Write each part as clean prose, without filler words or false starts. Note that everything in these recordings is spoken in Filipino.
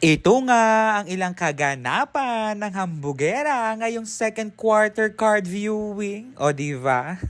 Ito nga ang ilang kaganapan ng Hambugera ngayong second quarter card viewing. O diba?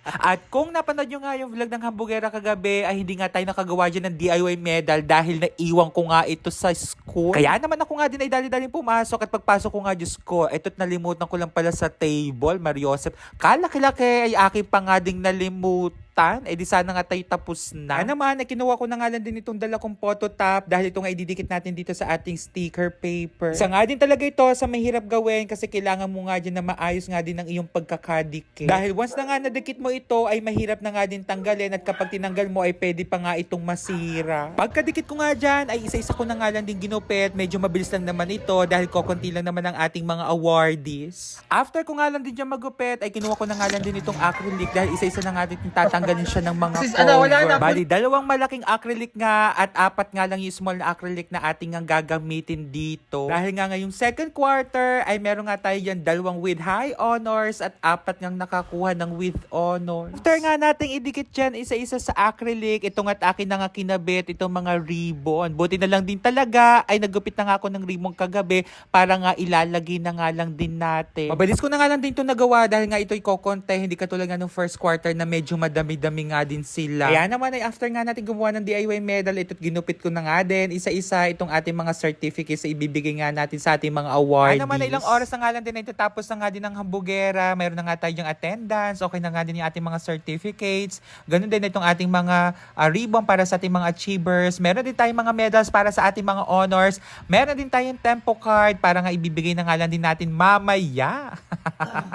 At kung napanood nyo nga yung vlog ng Hambugera kagabi, ay hindi nga tayo nakagawa dyan ng DIY medal dahil naiwan ko nga ito sa school. Kaya naman ako nga din ay dali-daling pumasok at pagpasok ko nga Diyos ko, ito't nalimutan ko lang pala sa table, Mariosep. Kalaki-laki ay aking pa nga ding nalimutan. Eh di sana nga tayo tapos na. Kaya naman, kinuha ko na nga lang din itong dala kong phototap dahil ito nga ididikit natin dito sa ating sticker paper. Isa nga din talaga ito sa mahirap gawin kasi kailangan mo nga din na maayos nga din ang iyong pagkakadikit. Dahil once na nga nadikit mo ito ay mahirap na nga din tanggalin at kapag tinanggal mo ay pwede pa nga itong masira. Pagkadikit ko nga dyan ay isa-isa ko na nga lang din ginupit. Medyo mabilis lang naman ito dahil kokonti lang naman ang ating mga awardees. After ko nga lang din dyan magupit ay kinuha ko na nga lang din itong acrylic dahil isa-isa na nga din tatanggalin siya ng mga cover. Bali, dalawang malaking acrylic nga at apat nga lang yung small na acrylic na ating ang gagamitin dito. Dahil nga ngayong second quarter ay meron nga tayo dyan dalawang with high honors at apat nga nakakuha ng with honors. After nga nating idikit dyan isa-isa sa acrylic, ito nga't akin na nga kinabit itong mga ribbon. Buti na lang din talaga ay nagupit na nga ako ng ribbon kagabi para nga ilalagay na nga lang din natin. Mabilis ko na nga lang din ito nagawa dahil nga ito'y kokonte, hindi katulad nga ng first quarter na medyo madami-dami nga din sila. Kaya naman ay after nga natin gumawa ng DIY medal, ito't ginupit ko na nga din isa-isa itong ating mga certificates na ibibigay nga natin sa ating mga awardees. Kaya naman ay ilang oras na nga lang din na ito tapos na nga din ang Hambugera. Mayroon na nga tayo yung attendance, okay na nga din yung ating mga certificates. Ganun din itong ating mga ribbon para sa ating mga achievers. Meron din tayong mga medals para sa ating mga honors. Meron din tayong tempo card para nga ibibigay na nga lang din natin mamaya.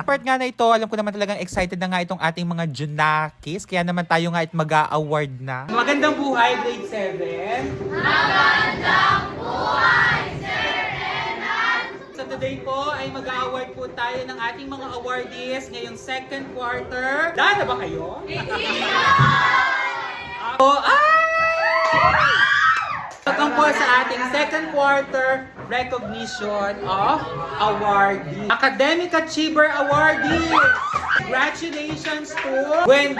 Part nga na ito, alam ko naman talagang excited na nga itong ating mga Junakis. Kaya naman tayo nga it mag-a-award na. Magandang buhay, grade 7. Magandang buhay, Sir Renan! So today po ay mag-a-award po tayo ng ating mga awardees ngayong second quarter. Dahil na ba kayo? Welcome po sa ating second quarter recognition of awardee. Academic Achiever Awardee. Congratulations to Wendy.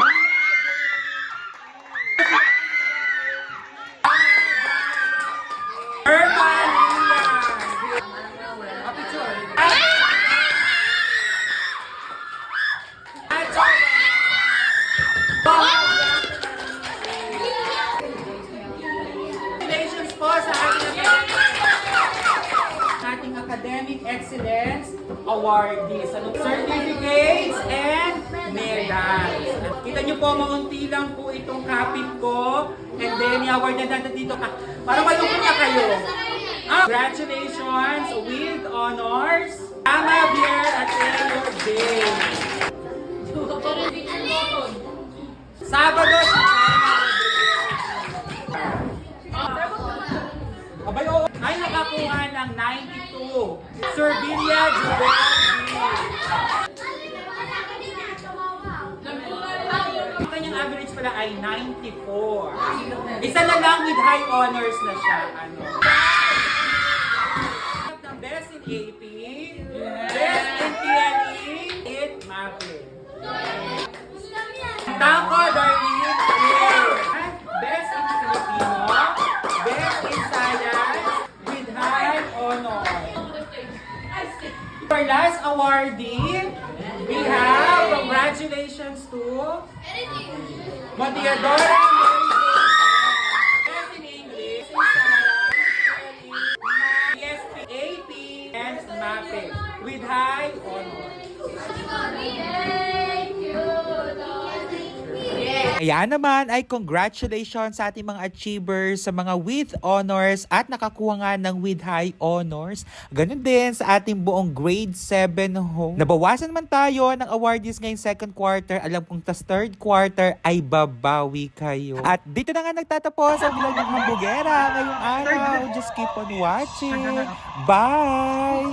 Congratulations po sa ating Academic Excellence Awardees. Certificates and medals. Kita nyo po, maunti lang po itong kapit ko. And then, i-award na natin dito. Para malungkot na kayo. Congratulations with honors. Ama Bier at Taylor Day. Sabado. Abay, ay nakakuha ng 92. Servilia Jubel. Ang kanyang average pala ay 94. Isa na lang with high honors na siya. Best in AP, Best in TLE, it mapping. Tako, Darlene, Best in Filipino, Best in Science, with high honor. For last awardee, we have congratulations to Motiadora. Best in English, in Science, ESP, AP, and mapping with high honor. Ayan naman ay congratulations sa ating mga achievers sa mga with honors at nakakuha nga ng with high honors. Ganun din sa ating buong grade 7 home. Nabawasan man tayo ng awardees ngayong second quarter. Alam kong tas third quarter ay babawi kayo. At dito na nga nagtatapos ang vlog ng Hambugera ngayong araw. Just keep on watching. Bye!